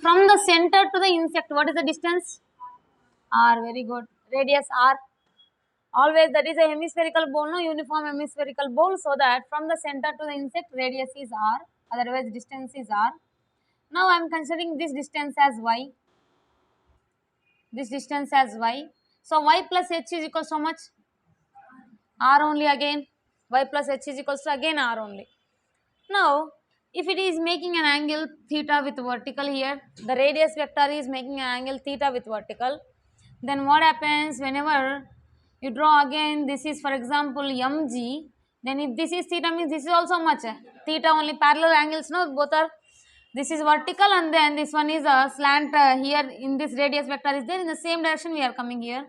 From the center to the insect, what is the distance? R. Very good. Radius R. Always that is a hemispherical bowl, no uniform hemispherical bowl, so that from the center to the insect radius is R, otherwise distance is R. Now I am considering this distance as Y. This distance as Y. So Y plus H is equals to how much? R only again. Y plus H is equals to again R only. Now, if it is making an angle theta with vertical here, the radius vector is making an angle theta with vertical, then what happens whenever you draw again, this is for example mg, then if this is theta means this is also much, theta only parallel angles, no, both are, this is vertical and then this one is a slant here in this radius vector is there, in the same direction we are coming here.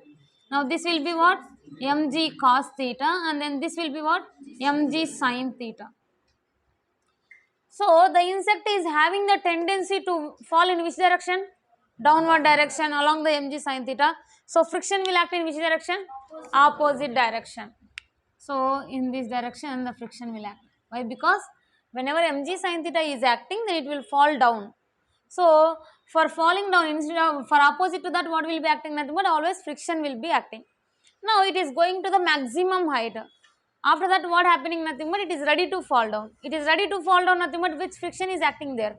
Now this will be what? Mg cos theta, and then this will be what? Mg sin theta. So the insect is having the tendency to fall in which direction? Downward direction along the mg sin theta. So friction will act in which direction? Opposite direction. So in this direction the friction will act. Why? Because whenever mg sin theta is acting, then it will fall down. So for falling down, instead of, for opposite to that, what will be acting? Nothing but always friction will be acting. Now it is going to the maximum height. After that, what happening? Nothing but it is ready to fall down. It is ready to fall down, nothing but which friction is acting there?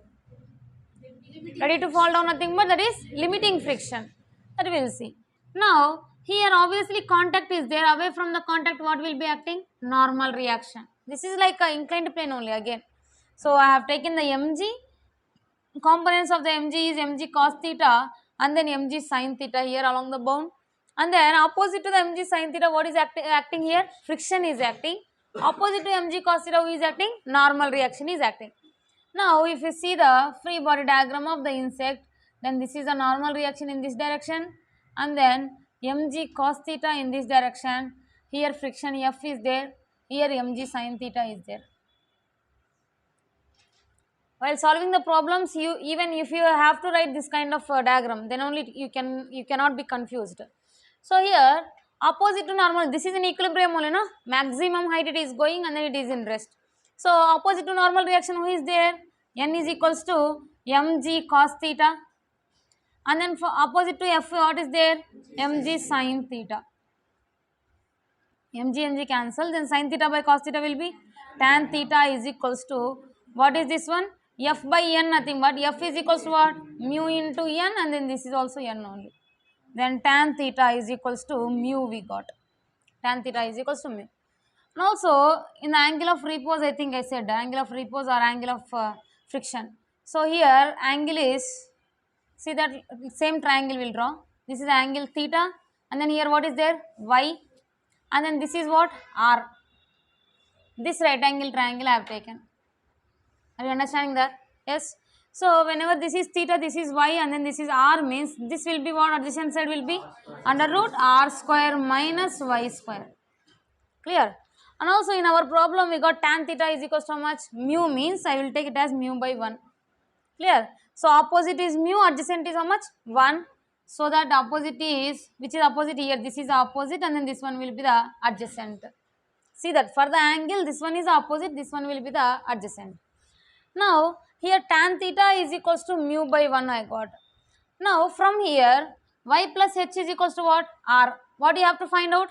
Ready to fall down, nothing but that is limiting friction. That we will see. Now here obviously contact is there. Away from the contact, what will be acting? Normal reaction. This is like a inclined plane only again. So I have taken the mg. Components of the mg is mg cos theta and then mg sin theta here along the bone. And then opposite to the mg sin theta, what is acting here? Friction is acting. Opposite to mg cos theta, who is acting? Normal reaction is acting. Now if you see the free body diagram of the insect, then this is a normal reaction in this direction, and then mg cos theta in this direction. Here friction F is there, here mg sin theta is there. While solving the problems, you even if you have to write this kind of diagram, then only you cannot be confused. So here opposite to normal, this is in equilibrium only, no? Maximum height it is going and then it is in rest. So opposite to normal reaction, who is there? N is equals to mg cos theta, and then for opposite to F, what is there? Mg sin theta. Mg cancel, then sin theta by cos theta will be tan theta is equals to, what is this one? F by n, nothing but F is equals to what? Mu into n, and then this is also n only. Then tan theta is equals to mu we got. Tan theta is equals to mu. And also in the angle of repose, I think I said angle of repose or angle of friction. So here angle is, see that same triangle will draw. This is the angle theta, and then here what is there? Y, and then this is what? R. This right angle triangle I have taken. Are you understanding that? Yes. So whenever this is theta, this is y, and then this is r, means this will be what? Adjacent side will be under root r square minus y square. Clear? And also in our problem we got tan theta is equals to how much? Mu, means I will take it as mu by 1. Clear? So opposite is mu, adjacent is how much? 1. So that opposite is, which is opposite here? This is opposite, and then this one will be the adjacent. See that for the angle, this one is opposite, this one will be the adjacent. Now here tan theta is equals to mu by 1 I got. Now from here y plus h is equals to what? R. What you have to find out?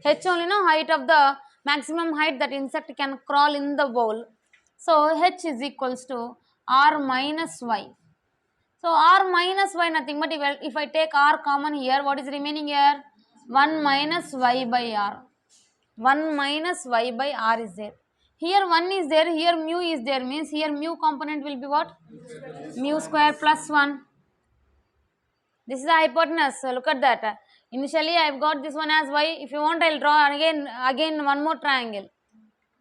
H only, no? Height of the maximum height that insect can crawl in the bowl. So h is equals to r minus y. So r minus y, nothing but if I take r common here, what is remaining here? 1 minus y by r. 1 minus y by r is there. Here 1 is there, here mu is there, means here mu component will be what? Mu square plus 1. This is the hypotenuse. So look at that. Initially I have got this one as y. If you want, I will draw again one more triangle.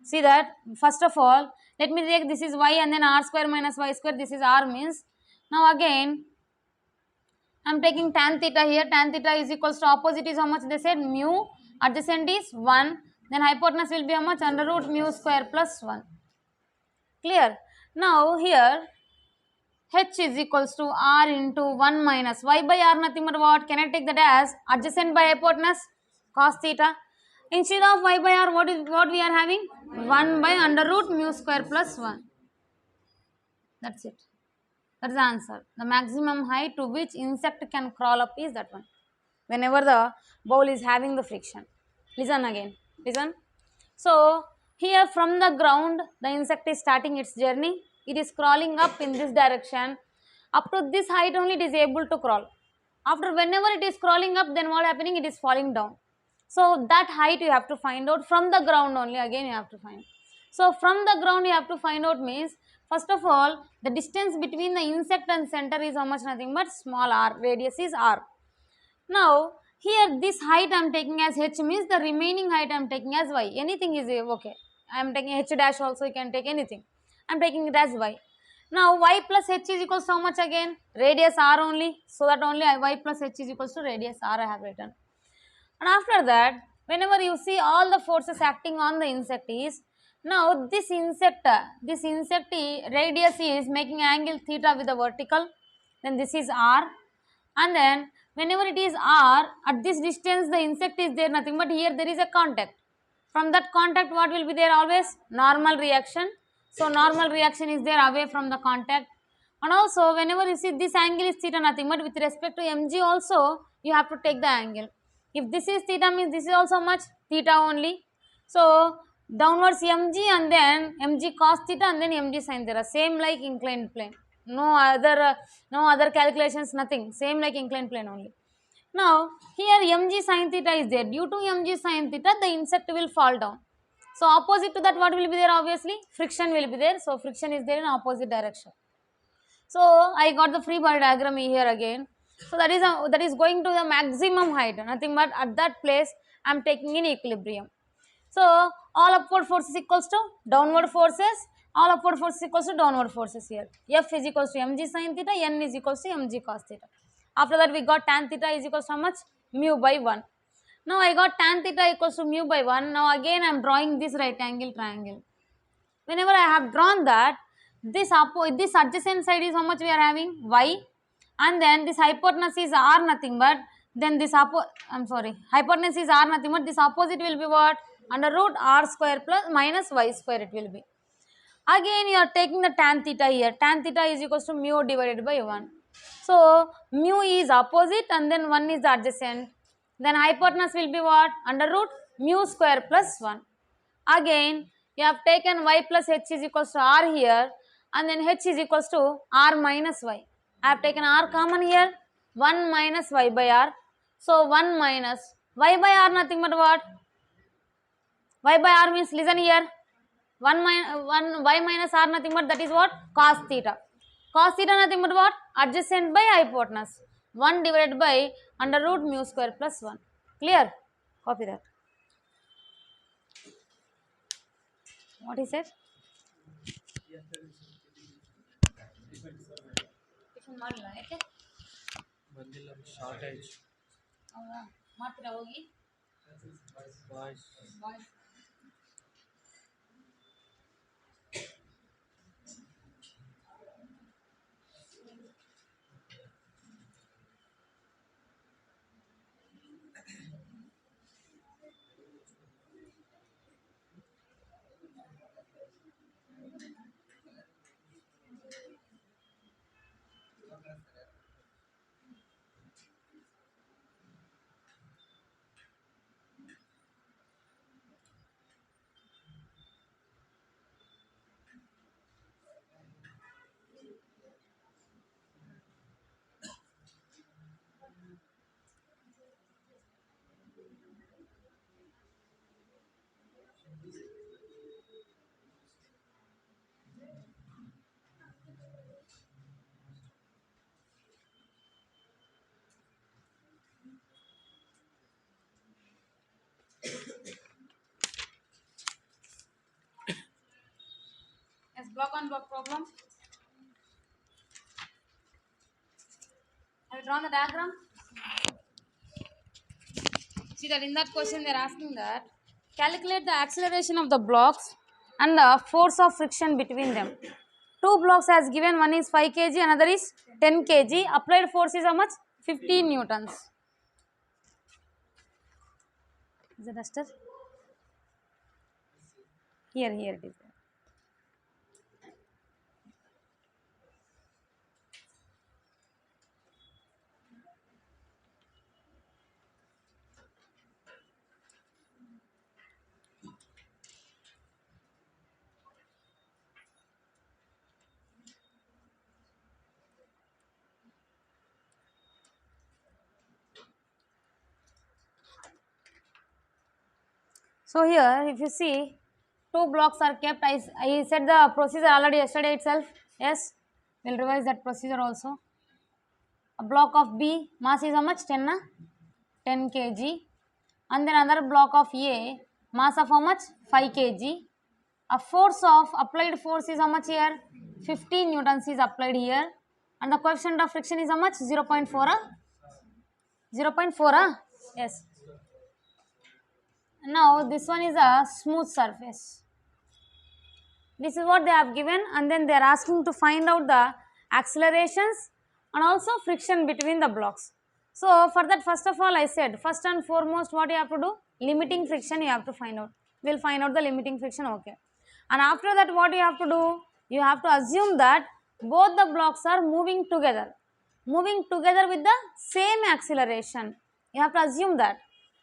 See that? First of all, let me take this is y, and then r square minus y square, this is r, means now again I am taking tan theta here. Tan theta is equals to opposite is how much? They said mu, adjacent is 1. Then hypotenuse will be how much? Under root mu square plus 1. Clear? Now here h is equals to r into 1 minus y by r, nothing but what? Can I take that as adjacent by hypotenuse? Cos theta. Instead of y by r, what we are having? 1 by under root mu square plus 1. That's it. That's the answer. The maximum height to which insect can crawl up is that one. Whenever the bowl is having the friction. Listen again. Listen. So here from the ground, the insect is starting its journey. It is crawling up in this direction. Up to this height only it is able to crawl. After whenever it is crawling up, then what happening? It is falling down. So that height you have to find out from the ground only. Again you have to find. So from the ground you have to find out means, first of all, the distance between the insect and center is how much? Nothing but small r. Radius is r. Now here this height I am taking as h means the remaining height I am taking as y. Anything is okay. I am taking h dash also, you can take anything. I am taking it as y. Now y plus h is equals to how much again? Radius r only. So that only y plus h is equals to radius r I have written. And after that, whenever you see all the forces acting on the insect is, now this insect radius is making angle theta with the vertical, then this is r, and then whenever it is r, at this distance the insect is there, nothing but here there is a contact. From that contact what will be there? Always normal reaction. So normal reaction is there away from the contact. And also whenever you see this angle is theta, nothing but with respect to mg also you have to take the angle. If this is theta means this is also much? Theta only. So downwards mg and then mg cos theta and then mg sin theta, same like inclined plane. No other calculations, nothing. Same like inclined plane only. Now here mg sin theta is there. Due to mg sin theta, the insect will fall down. So opposite to that what will be there? Obviously friction will be there. So friction is there in opposite direction. So I got the free body diagram here again. So that is going to the maximum height. Nothing but at that place I am taking in equilibrium. So all upward forces equals to downward forces. All upward forces equals to downward forces here. F is equals to mg sin theta. N is equals to mg cos theta. After that we got tan theta is equals to how much? Mu by 1. Now I got tan theta equals to mu by 1. Now again I am drawing this right angle triangle. Whenever I have drawn that, this adjacent side is how much we are having? Y. And then this hypotenuse is r, nothing but, then this hypotenuse is r, nothing but, this opposite will be what? Under root r square plus minus y square it will be. Again you are taking the tan theta here. Tan theta is equals to mu divided by 1. So mu is opposite and then 1 is the adjacent. Then hypotenuse will be what? Under root mu square plus 1. Again you have taken y plus h is equals to r here, and then h is equals to r minus y. I have taken r common here, 1 minus y by r. So 1 minus y by r, nothing but what? Y by r means, listen here, 1 y minus r, nothing but that is what? Cos theta. Cos theta nothing but what? Adjacent by hypotenuse. 1 divided by under root mu square plus 1. Clear? Copy that. What is it? Shortage ಮಾಡ್ತೀರಾ ಹೋಗಿ boys Yes, block on block problem. Have you drawn the diagram? See that in that question they are asking that calculate the acceleration of the blocks and the force of friction between them. Two blocks as given, one is 5 kg, another is 10 kg. Applied force is how much? 15 newtons. Is it duster? Here, here it is. So here if you see, two blocks are kept. I said the procedure already yesterday itself. Yes, we'll revise that procedure also. A block of B, mass is how much? 10 na? 10 kg. And then another block of A, mass of how much? 5 kg. A force of applied force is how much here? 15 newtons is applied here. And the coefficient of friction is how much? 0.4. 0.4. Yes. Now this one is a smooth surface. This is what they have given, and then they are asking to find out the accelerations and also friction between the blocks. So for that, first of all I said, first and foremost what you have to do? Limiting friction you have to find out. We will find out the limiting friction, okay. And after that what you have to do? You have to assume that both the blocks are moving together with the same acceleration. You have to assume that.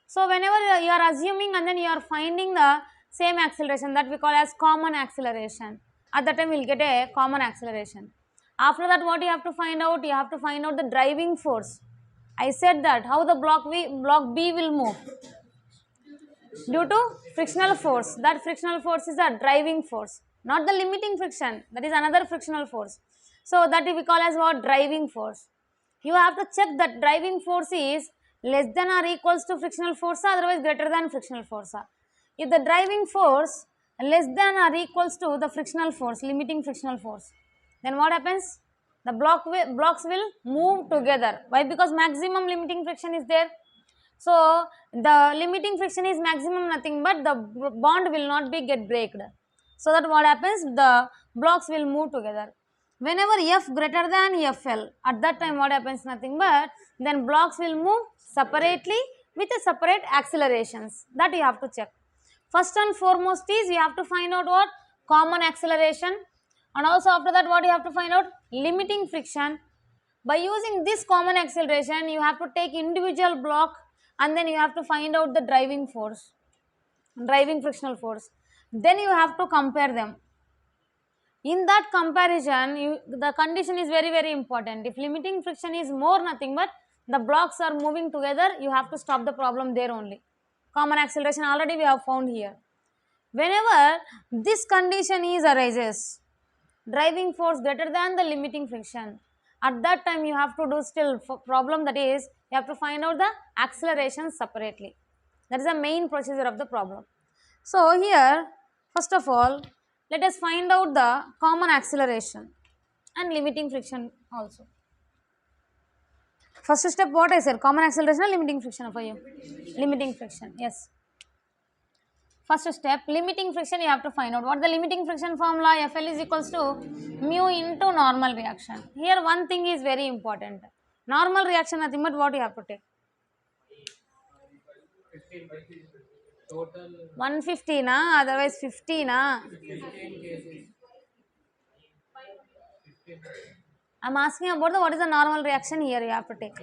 So whenever you are assuming and then you are finding the same acceleration, that we call as common acceleration. At that time we will get a common acceleration. After that what you have to find out? You have to find out the driving force. I said that how the block B will move due to frictional force. That frictional force is a driving force, not the limiting friction. That is another frictional force. So that we call as what? Driving force. You have to check that driving force is less than or equals to frictional force, otherwise greater than frictional force. If the driving force less than or equals to the frictional force, limiting frictional force, then what happens? The blocks will move together. Why? Because maximum limiting friction is there. So the limiting friction is maximum nothing but the bond will not be get breaked. So that what happens? The blocks will move together. Whenever F greater than FL, at that time what happens? Nothing but then blocks will move separately with a separate accelerations. That you have to check. First and foremost is you have to find out what? Common acceleration, and also after that what you have to find out? Limiting friction. By using this common acceleration, you have to take individual block and then you have to find out the driving force, driving frictional force. Then you have to compare them. In that comparison, the condition is very, very important. If limiting friction is more nothing but the blocks are moving together, you have to stop the problem there only. Common acceleration already we have found here. Whenever this condition is arises, driving force greater than the limiting friction, at that time you have to do still problem, that is you have to find out the acceleration separately. That is the main procedure of the problem. So here first of all let us find out the common acceleration and limiting friction also. First step what I said, common acceleration or limiting friction for you? Limiting friction, yes. First step, limiting friction you have to find out. What the limiting friction formula? FL is equals to mu into normal reaction. Here one thing is very important. Normal reaction nothing but what you have to take? 150 na, otherwise 50 na. I am asking about what is the normal reaction here you have to take.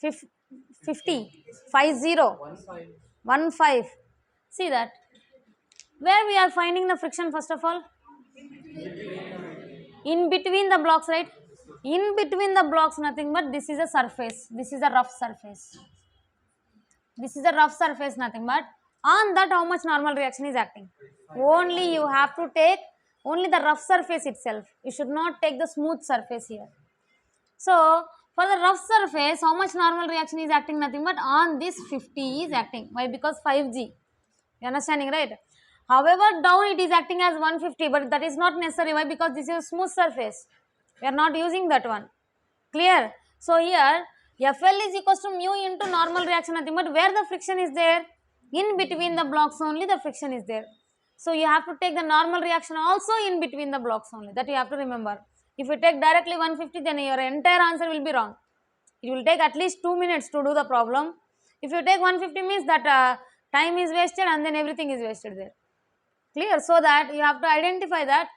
50, 15. See that. Where we are finding the friction first of all? In between the blocks, right? In between the blocks nothing but this is a surface. This is a rough surface. This is a rough surface nothing but on that how much normal reaction is acting? Only you have to take only the rough surface itself. You should not take the smooth surface here. So for the rough surface, how much normal reaction is acting? Nothing but on this 50 is acting. Why? Because 5G. You understanding, right? However, down it is acting as 150, but that is not necessary. Why? Because this is a smooth surface. We are not using that one. Clear? So here FL is equals to mu into normal reaction nothing but where the friction is there? In between the blocks only the friction is there. So you have to take the normal reaction also in between the blocks only. That you have to remember. If you take directly 150, then your entire answer will be wrong. It will take at least 2 minutes to do the problem. If you take 150 means that time is wasted and then everything is wasted there. Clear? So that you have to identify that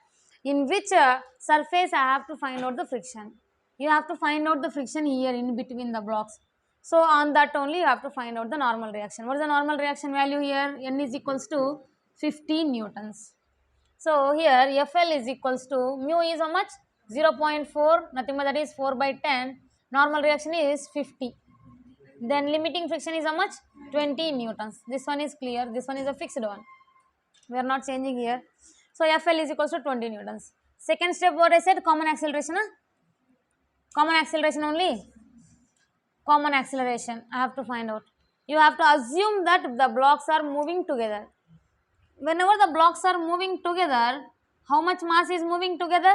in which surface I have to find out the friction. You have to find out the friction here in between the blocks. So on that only you have to find out the normal reaction. What is the normal reaction value here? N is equals to 15 newtons. So here FL is equals to mu is how much? 0.4, nothing but that is 4 by 10. Normal reaction is 50. Then limiting friction is how much? 20 newtons. This one is clear. This one is a fixed one. We are not changing here. So FL is equals to 20 newtons. Second step, what I said, common acceleration. Common acceleration only. Common acceleration. I have to find out. You have to assume that the blocks are moving together. Whenever the blocks are moving together, how much mass is moving together?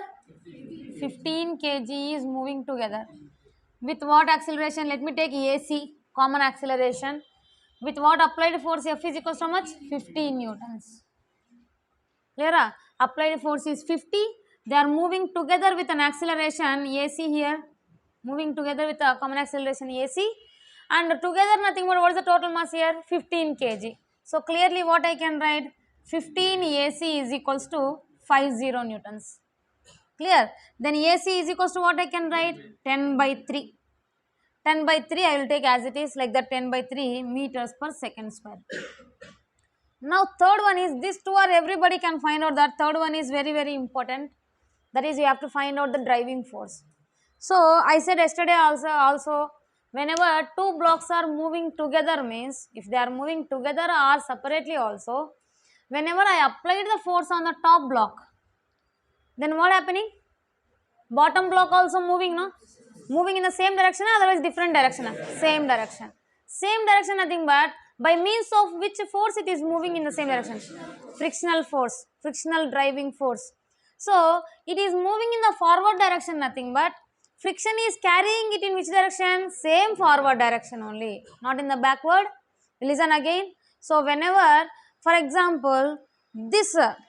15 kg is moving together. With what acceleration? Let me take AC, common acceleration. With what applied force? F is equals to how much? 15 newtons. Clear? Applied force is 50. They are moving together with an acceleration AC here. Moving together with a common acceleration AC. And together nothing but what is the total mass here? 15 kg. So clearly what I can write? 15 AC is equals to 50 newtons. Clear? Then AC is equals to what I can write? 10 by 3. 10 by 3 I will take as it is, like that, 10 by 3 meters per second square. Now third one is, these two are everybody can find out. That third one is very, very important. That is, you have to find out the driving force. So I said yesterday also whenever two blocks are moving together, means if they are moving together or separately also, whenever I applied the force on the top block, then what happening? Bottom block also moving, no? Moving in the same direction, otherwise different direction. Same direction. Same direction, nothing but by means of which force it is moving in the same direction? Frictional force, frictional driving force. So it is moving in the forward direction, nothing but friction is carrying it in which direction? Same forward direction only, not in the backward. Listen again. So whenever, for example, this hand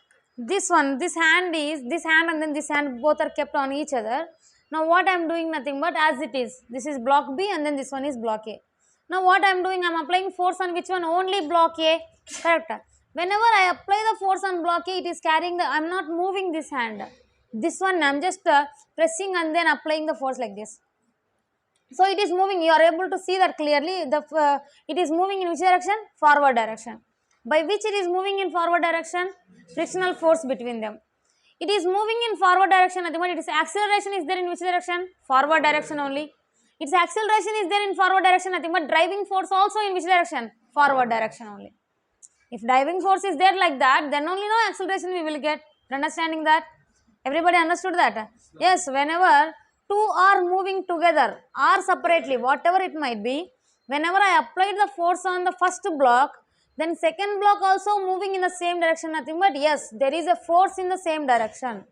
and then this hand, both are kept on each other. Now what I am doing, nothing but as it is. This is block B and then this one is block A. Now what I am doing, I am applying force on which one? Only block A. Correct. Whenever I apply the force on block A, it is carrying the, I am not moving this hand. This one I am just pressing and then applying the force like this. So it is moving. You are able to see that clearly. It is moving in which direction? Forward direction. By which it is moving in forward direction? Frictional force between them. It is moving in forward direction. Its acceleration is there in which direction? Forward direction only. Its acceleration is there in forward direction. Nothing but driving force also in which direction? Forward direction only. If driving force is there like that, then only no acceleration we will get. Understanding that? Everybody understood that? Yes, whenever two are moving together or separately, whatever it might be, whenever I applied the force on the first block, then second block also moving in the same direction, nothing but yes, there is a force in the same direction.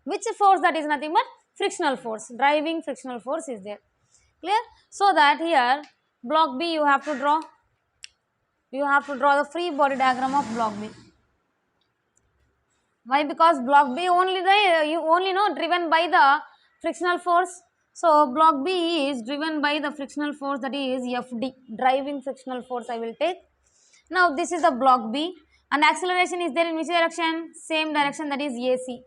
Which force? That is nothing but frictional force. Driving frictional force is there. Clear? So that here block B you have to draw. You have to draw the free body diagram of block B. Why? Because block B only you only know driven by the frictional force. So block B is driven by the frictional force, that is FD, driving frictional force I will take. Now this is the block B and acceleration is there in which direction? Same direction, that is AC.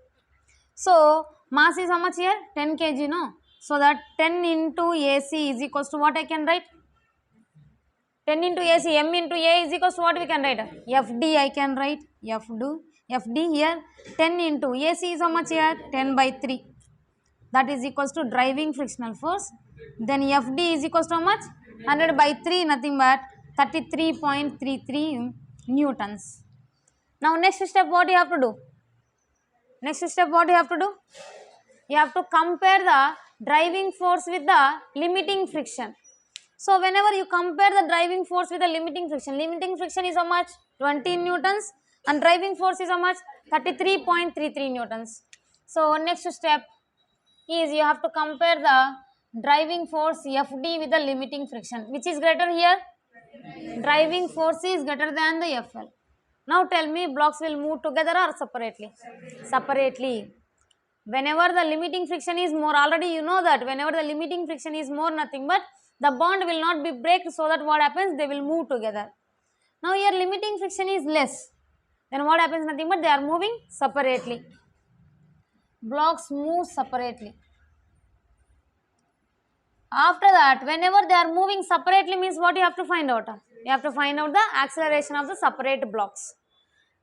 So mass is how much here? 10 kg, no? So that 10 into AC is equals to what I can write? 10 into AC, M into A is equals to what we can write? FD I can write. FD here 10 into AC is how much here? 10 by 3. That is equals to driving frictional force. Then FD is equals to how much? 100 by 3, nothing but 33.33 newtons. Now next step, what you have to do? Next step, what you have to do? You have to compare the driving force with the limiting friction. So whenever you compare the driving force with the limiting friction is how much? 20 newtons and driving force is how much? 33.33 newtons. So next step is you have to compare the driving force FD with the limiting friction. Which is greater here? Driving force is greater than the FL. Now tell me, blocks will move together or separately? Separately. Whenever the limiting friction is more, already you know that whenever the limiting friction is more, nothing but the bond will not be break, so that what happens? They will move together. Now here limiting friction is less. Then what happens? Nothing but they are moving separately. Blocks move separately. After that, whenever they are moving separately means what you have to find out? You have to find out the acceleration of the separate blocks.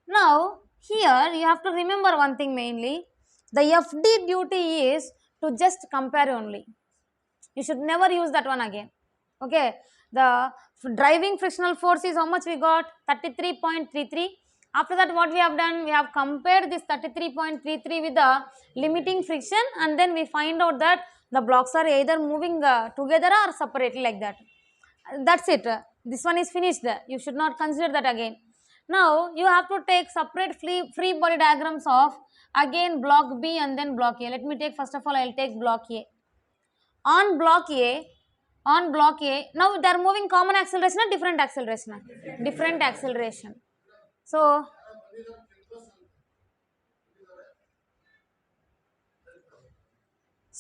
Now, here you have to remember one thing mainly. The FD duty is to just compare only. You should never use that one again. Okay. The driving frictional force is how much we got? 33.33. After that, what we have done? We have compared this 33.33 with the limiting friction, and then we find out that the blocks are either moving together or separately, like that. That's it. This one is finished. You should not consider that again. Now you have to take separate free body diagrams of again block B and then block A. Let me take, first of all, I will take block A. On block A, now they are moving common acceleration or different acceleration? Different acceleration. So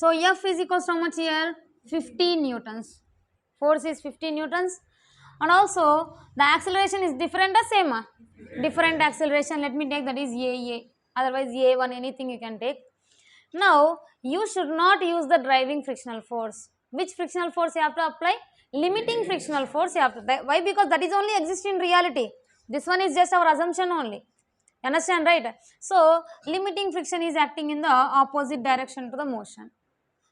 F is equals to how much here? 15 newtons. Force is 15 newtons. And also the acceleration is different or same? Different acceleration. Let me take, that is AA. Otherwise A1, anything you can take. Now you should not use the driving frictional force. Which frictional force you have to apply? Limiting frictional force you have to. Why? Because that is only exist in reality. This one is just our assumption only. Understand, right? So limiting friction is acting in the opposite direction to the motion.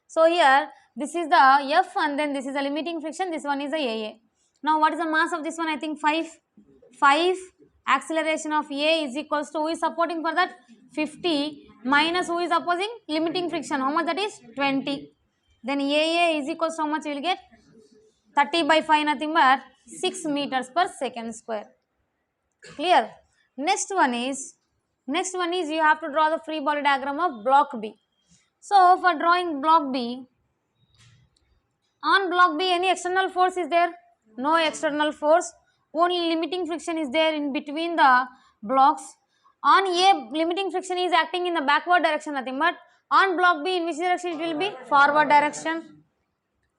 So here this is the F and then this is the limiting friction, this one is the AA. Now what is the mass of this one? I think 5. 5 acceleration of A is equals to, who is supporting for that? 50 minus who is opposing? Limiting friction. How much that is? 20. Then AA is equals to how much you will get? 30 by 5, nothing but 6 meters per second square. Clear? Next one is you have to draw the free body diagram of block B. So for drawing block B, on block B any external force is there? No external force, only limiting friction is there in between the blocks. On A, limiting friction is acting in the backward direction, nothing but. On block B, in which direction it will be? Forward direction.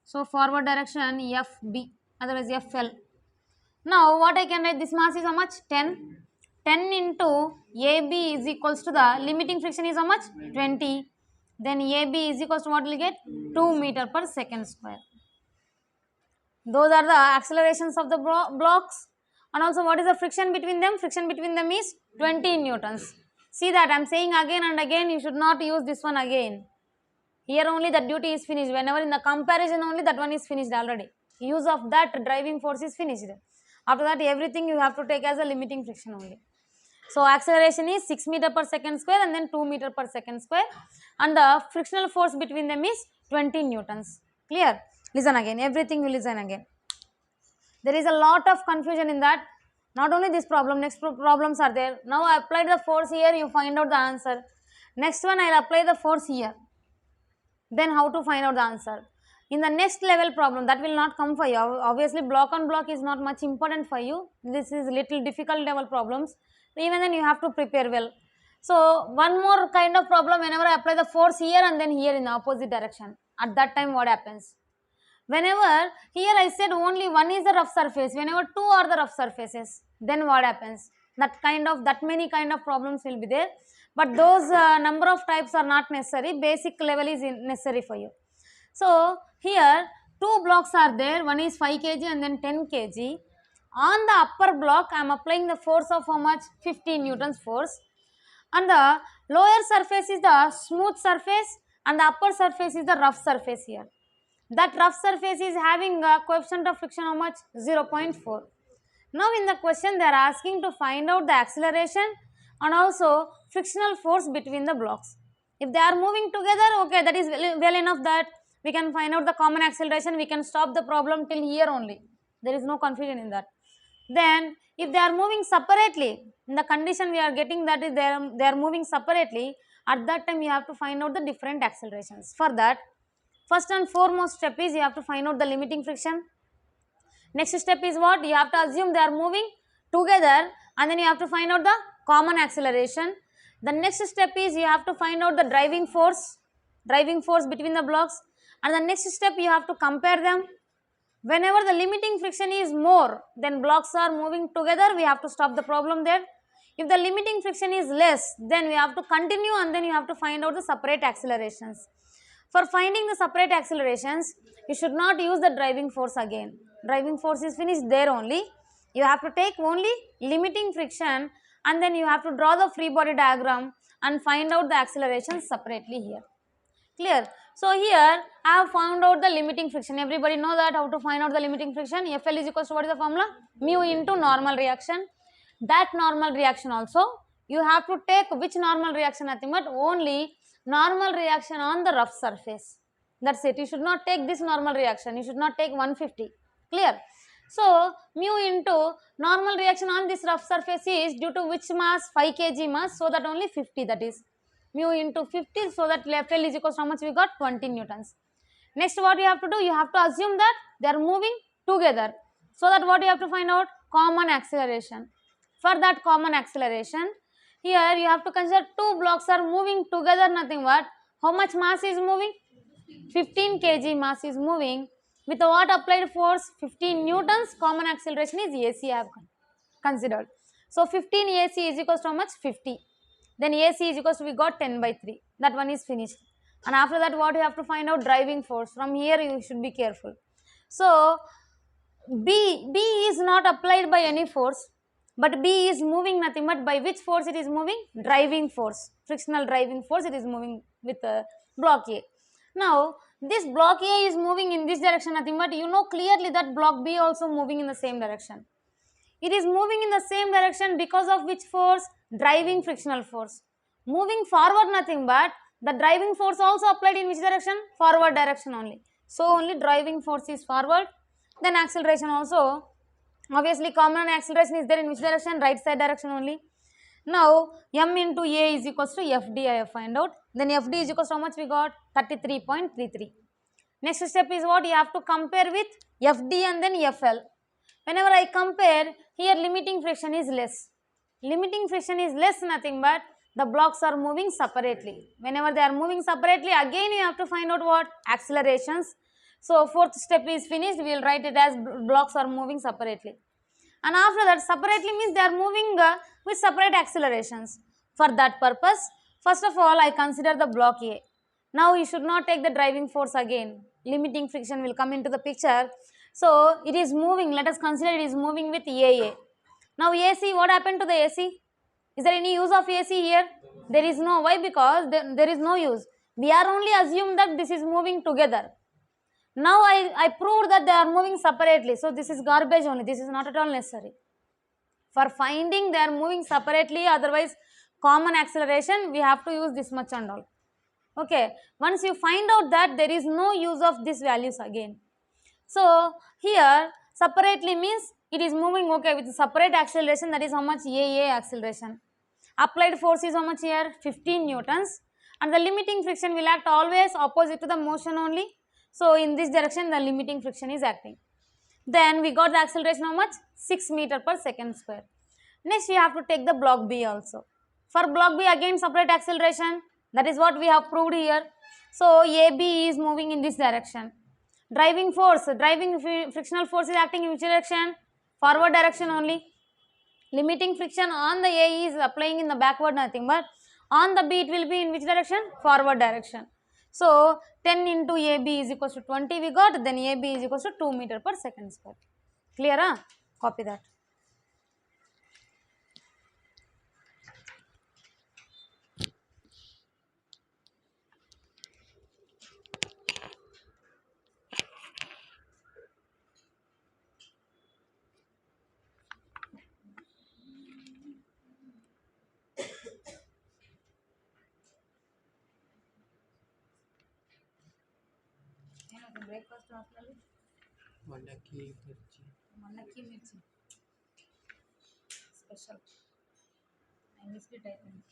So forward direction FB, otherwise FL. Now what I can write, this mass is how much? 10. 10 into AB is equals to the limiting friction is how much? 20. Then AB is equals to what will get? 2 meter per second square. Those are the accelerations of the blocks. And also what is the friction between them? Friction between them is 20 newtons. See that I am saying again and again, you should not use this one again. Here only the duty is finished. Whenever in the comparison only, that one is finished already. Use of that driving force is finished. After that everything you have to take as a limiting friction only. So acceleration is 6 meter per second square and then 2 meter per second square, and the frictional force between them is 20 newtons. Clear? Listen again, everything you listen again. There is a lot of confusion in that. Not only this problem, next problems are there. Now I applied the force here, you find out the answer. Next one I will apply the force here. Then how to find out the answer. In the next level problem, that will not come for you. Obviously block on block is not much important for you. This is little difficult level problems. Even then you have to prepare well. So one more kind of problem, whenever I apply the force here and then here in the opposite direction, at that time what happens? Whenever here I said only one is the rough surface, whenever two are the rough surfaces, then what happens? That many kind of problems will be there. But those number of types are not necessary. Basic level is necessary for you. So here two blocks are there. One is 5 kg and then 10 kg. On the upper block, I am applying the force of how much? 15 newtons force. And the lower surface is the smooth surface and the upper surface is the rough surface here. That rough surface is having a coefficient of friction how much? 0.4. Now in the question they are asking to find out the acceleration and also frictional force between the blocks. If they are moving together, okay, that is well enough that we can find out the common acceleration. We can stop the problem till here only. There is no confusion in that. Then if they are moving separately, in the condition we are getting that is they are moving separately, at that time you have to find out the different accelerations. For that, first and foremost step is you have to find out the limiting friction. Next step is what? You have to assume they are moving together and then you have to find out the common acceleration. The next step is you have to find out the driving force between the blocks, and the next step you have to compare them. Whenever the limiting friction is more, then blocks are moving together, we have to stop the problem there. If the limiting friction is less, then we have to continue and then you have to find out the separate accelerations. For finding the separate accelerations, you should not use the driving force again. Driving force is finished there only. You have to take only limiting friction and then you have to draw the free body diagram and find out the accelerations separately here. Clear? So here I have found out the limiting friction. Everybody know that how to find out the limiting friction. FL is equals to what is the formula? Mu into normal reaction. That normal reaction also you have to take which normal reaction? Nothing but only normal reaction on the rough surface. That's it. You should not take this normal reaction. You should not take 150. Clear? So mu into normal reaction on this rough surface is due to which mass? 5 kg mass. So that only 50, that is mu into 50, so that FL is equals to how much we got? 20 newtons. Next what you have to do? You have to assume that they are moving together. So that what you have to find out? Common acceleration. For that common acceleration, here you have to consider two blocks are moving together, nothing but how much mass is moving? 15 kg mass is moving with what applied force? 15 newtons. Common acceleration is AC I have considered. So 15 AC is equals to how much? 50. Then AC is equals to we got 10 by 3. That one is finished. And after that what you have to find out? Driving force. From here you should be careful. So B is not applied by any force, but B is moving nothing but by which force it is moving? Driving force. Frictional driving force it is moving with block A. Now this block A is moving in this direction nothing but you know clearly that block B also moving in the same direction. It is moving in the same direction because of which force? Driving frictional force. Moving forward nothing but the driving force also applied in which direction? Forward direction only. So only driving force is forward. Then acceleration also, obviously common acceleration is there in which direction? Right side direction only. Now M into A is equals to FD I have find out. Then FD is equals to how much we got? 33.33. Next step is what? You have to compare with FD and then FL. Whenever I compare, here limiting friction is less. Limiting friction is less nothing but the blocks are moving separately. Whenever they are moving separately, again you have to find out what? Accelerations. So fourth step is finished. We will write it as blocks are moving separately. And after that, separately means they are moving with separate accelerations. For that purpose, first of all, I consider the block A. Now you should not take the driving force again. Limiting friction will come into the picture. So it is moving. Let us consider it is moving with AA. Now AC, what happened to the AC? Is there any use of AC here? There is no. Why? Because there is no use. We are only assumed that this is moving together. Now I proved that they are moving separately. So this is garbage only. This is not at all necessary. For finding they are moving separately, otherwise common acceleration, we have to use this much and all. Okay. Once you find out that there is no use of these values again. So here separately means it is moving okay with separate acceleration, that is how much? AA acceleration. Applied force is how much here? 15 newtons. And the limiting friction will act always opposite to the motion only. So in this direction the limiting friction is acting. Then we got the acceleration how much? 6 meter per second square. Next we have to take the block B also. For block B again separate acceleration. That is what we have proved here. So AB is moving in this direction. Driving force, driving frictional force is acting in which direction? Forward direction only. Limiting friction on the A is applying in the backward nothing but on the B it will be in which direction? Forward direction. So 10 into AB is equals to 20 we got, then AB is equals to 2 meter per second square. Clear? Huh? Copy that. Breakfast Mandaki Mirchi. Mandaki mirchi special. I missed it I think.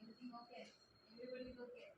Everything okay? Everybody is okay?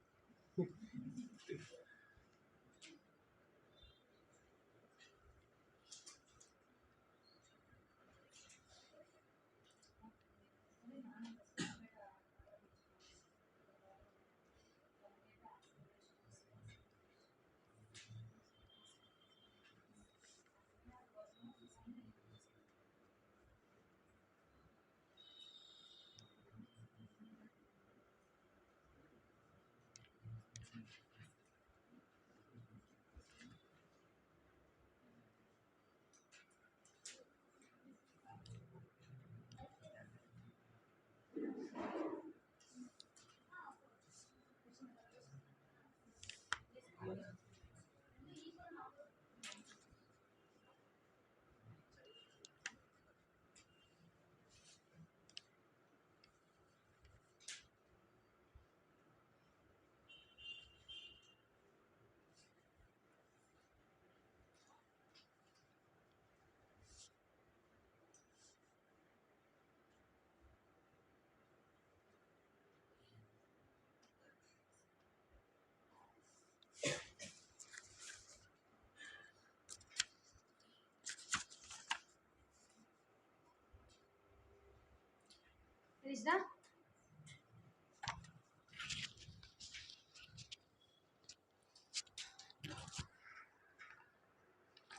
Krishna?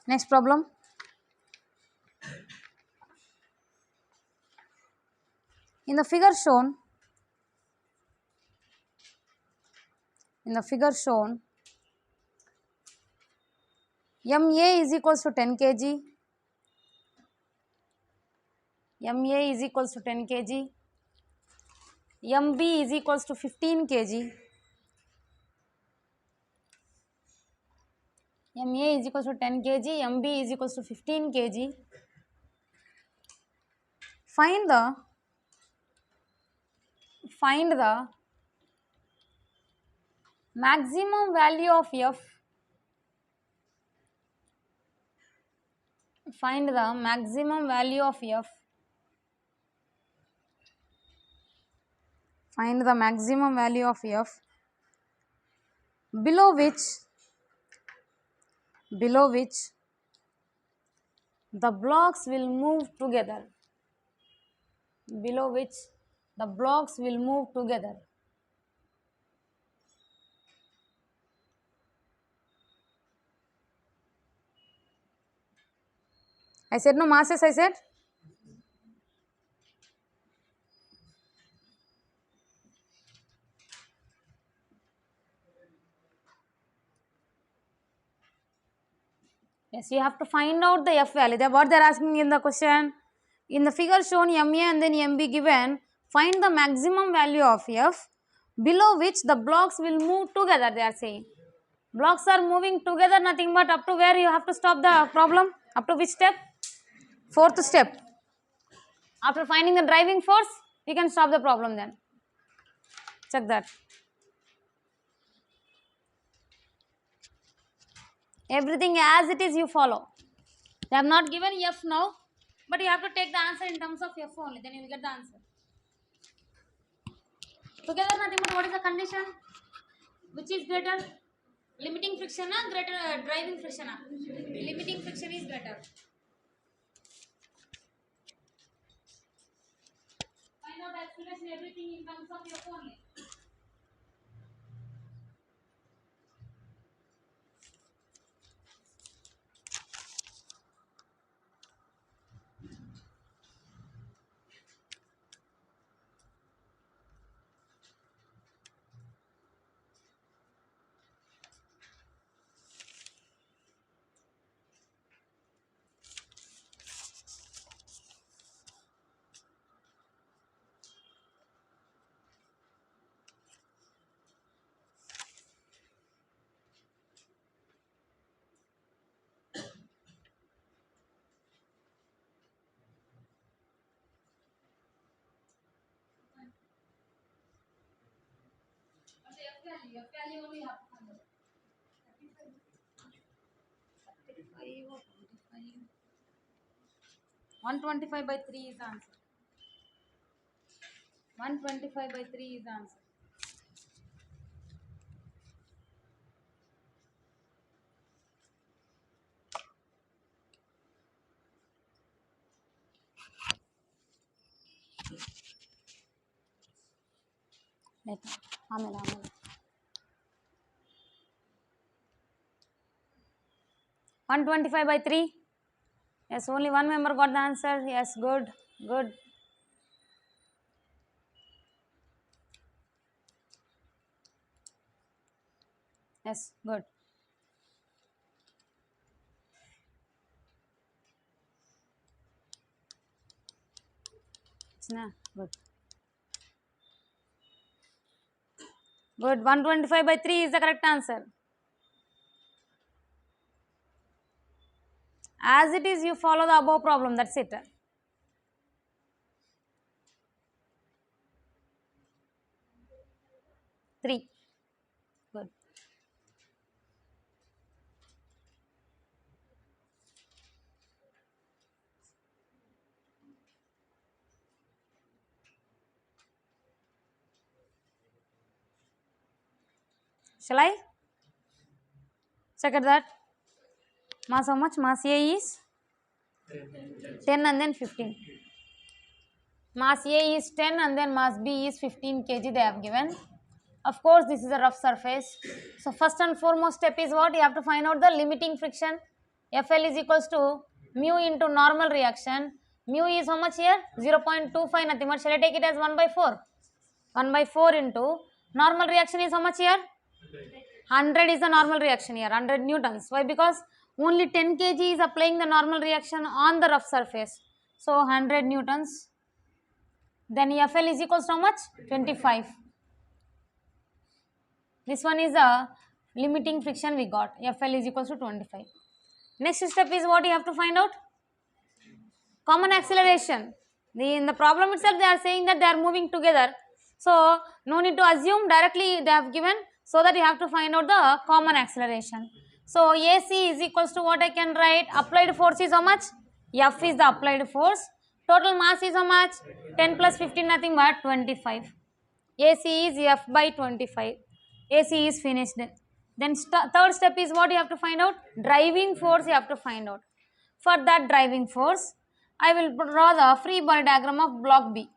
Next problem. In the figure shown, MA is equals to 10 kg. MA is equals to 10 kg. MB is equals to 15 kg. MA is equals to 10 kg. MB is equals to 15 kg. Find the maximum value of F. Find the maximum value of F. Find the maximum value of F below which the blocks will move together. Below which the blocks will move together. I said no masses, I said. Yes, you have to find out the F value. What they are asking in the question. In the figure shown MA and then MB given, find the maximum value of F below which the blocks will move together, they are saying. Blocks are moving together, nothing but up to where you have to stop the problem? Up to which step? Fourth step. After finding the driving force, we can stop the problem then. Check that. Everything as it is you follow. They have not given F now, but you have to take the answer in terms of F only, then you will get the answer. Together nothing but what is the condition? Which is greater? Limiting friction or greater driving friction? Limiting friction is greater. Find out acceleration, everything in terms of F only. F value only you have to find out. 35 or 25. 125 by 3 is the answer. 125 by 3 is the answer. Later. Amela. 125 by 3. Yes, only one member got the answer. Yes, good. Yes, good. Good. Good. 125 by 3 is the correct answer. As it is, you follow the above problem. That's it. Three. Good. Shall I? Check at that. Mass how much? Mass A is 10 and then 15. Mass A is 10 and then mass B is 15 kg they have given. Of course, this is a rough surface. So, first and foremost step is what? You have to find out the limiting friction. Fl is equals to mu into normal reaction. Mu is how much here? 0.25 nothing but shall I take it as 1 by 4? 1 by 4 into normal reaction is how much here? 100 is the normal reaction here, 100 newtons. Why? Because only 10 kg is applying the normal reaction on the rough surface. So, 100 newtons. Then Fl is equals to how much? 25. This one is a limiting friction we got. Fl is equals to 25. Next step is what you have to find out? Common acceleration. In the problem itself they are saying that they are moving together. So, no need to assume, directly they have given, so that you have to find out the common acceleration. So, AC is equals to what I can write? Applied force is how much? F is the applied force. Total mass is how much? 10 plus 15 nothing but 25. AC is F by 25. AC is finished. Then third step is what you have to find out? Driving force you have to find out. For that driving force, I will draw the free body diagram of block B.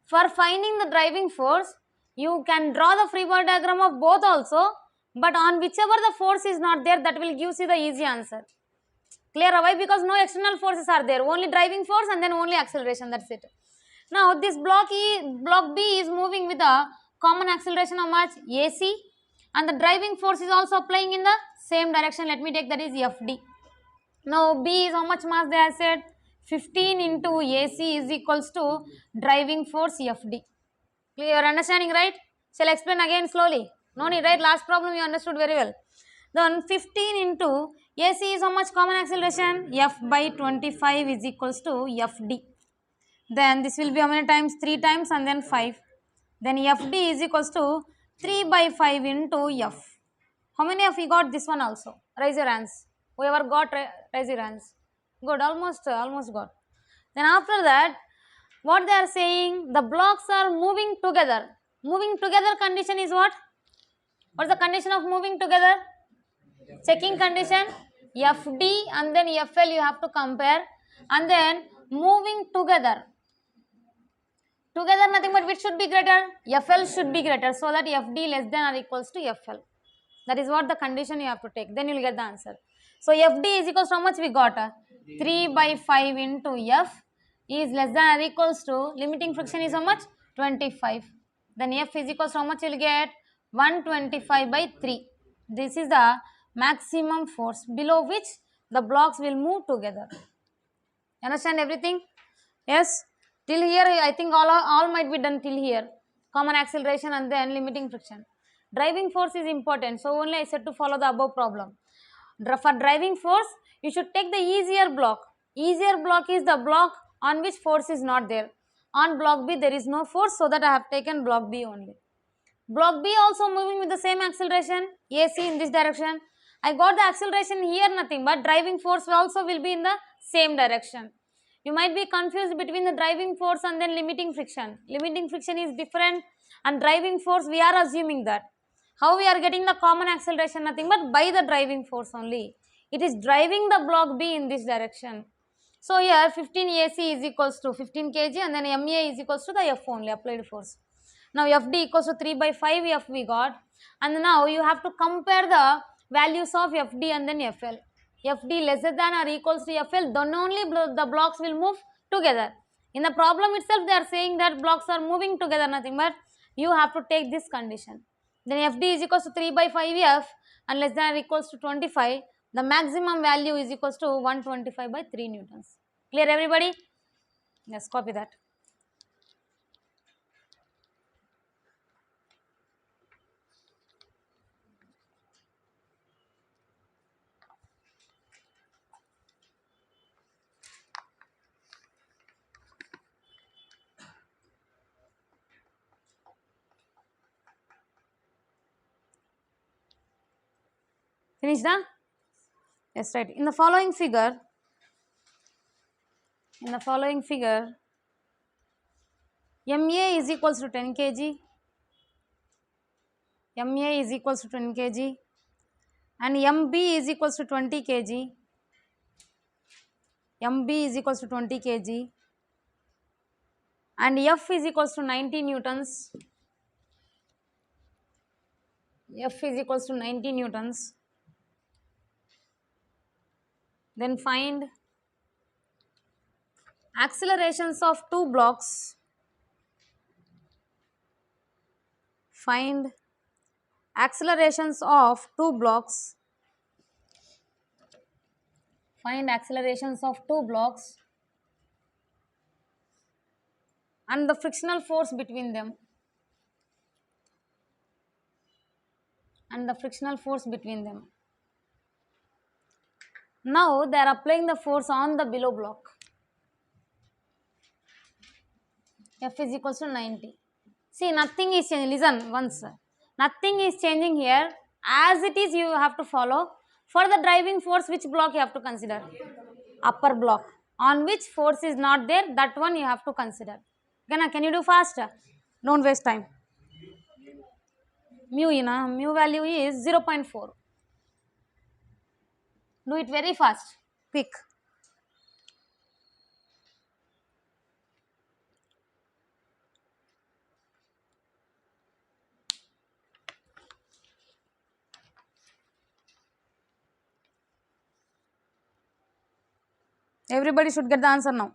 For finding the driving force, you can draw the free body diagram of both also, but on whichever the force is not there, that will give you the easy answer. Clear? Why? Because no external forces are there, only driving force and then only acceleration, that's it. Now, this block B is moving with a common acceleration of much? AC, and the driving force is also applying in the same direction. Let me take that is FD. Now, B is how much mass they have said? 15 into AC is equals to driving force FD. Clear? You are understanding, right? Shall I explain again slowly? No need, right? Last problem you understood very well. Then 15 into AC is how much common acceleration? F by 25 is equals to FD. Then this will be how many times? 3 times and then 5. Then FD is equals to 3 by 5 into F. How many of you got this one also? Raise your hands. Whoever got, raise your hands. Good, almost got. Then after that, what they are saying? The blocks are moving together. Moving together condition is what? What is the condition of moving together? Checking condition. FD and then FL you have to compare. And then moving together. Together nothing but which should be greater? FL should be greater, so that FD less than or equals to FL. That is what the condition you have to take. Then you will get the answer. So, FD is equals to how much we got? 3 by 5 into F is less than or equals to, limiting friction is how much? 25. Then F is equals to how much you will get? 125 by 3. This is the maximum force below which the blocks will move together. Understand everything? Yes? Till here, I think all might be done till here. Common acceleration and then limiting friction. Driving force is important, so only I said to follow the above problem. For driving force, you should take the easier block. Easier block is the block on which force is not there. On block B, there is no force, so that I have taken block B only. Block B also moving with the same acceleration, AC in this direction. I got the acceleration here, nothing but driving force also will be in the same direction. You might be confused between the driving force and then limiting friction. Limiting friction is different and driving force we are assuming that. How we are getting the common acceleration? Nothing but by the driving force only. It is driving the block B in this direction. So here 15 AC is equals to 15 kg and then MA is equals to the F only, applied force. Now FD equals to 3 by 5 F we got, and now you have to compare the values of FD and then FL. FD lesser than or equals to FL, then only the blocks will move together. In the problem itself they are saying that blocks are moving together, nothing but you have to take this condition. Then FD is equals to 3 by 5 F and less than or equals to 25. The maximum value is equals to 125 by 3 newtons. Clear everybody? Yes, copy that. Finished, huh? Yes, right. In the following figure, MA is equals to 10 kg, MA is equals to 10 kg, and MB is equals to 20 kg, MB is equals to 20 kg, and F is equals to 90 newtons. F is equals to 90 newtons. Then find accelerations of two blocks. Find accelerations of two blocks. Find accelerations of two blocks and the frictional force between them. And the frictional force between them. Now they are applying the force on the below block. F is equals to 90. See, nothing is changing. Listen once. Nothing is changing here. As it is, you have to follow. For the driving force, which block you have to consider? Upper block. On which force is not there, that one you have to consider. Can you do faster? Don't waste time. Mu value is 0.4. Do it very fast. Quick. Everybody should get the answer now.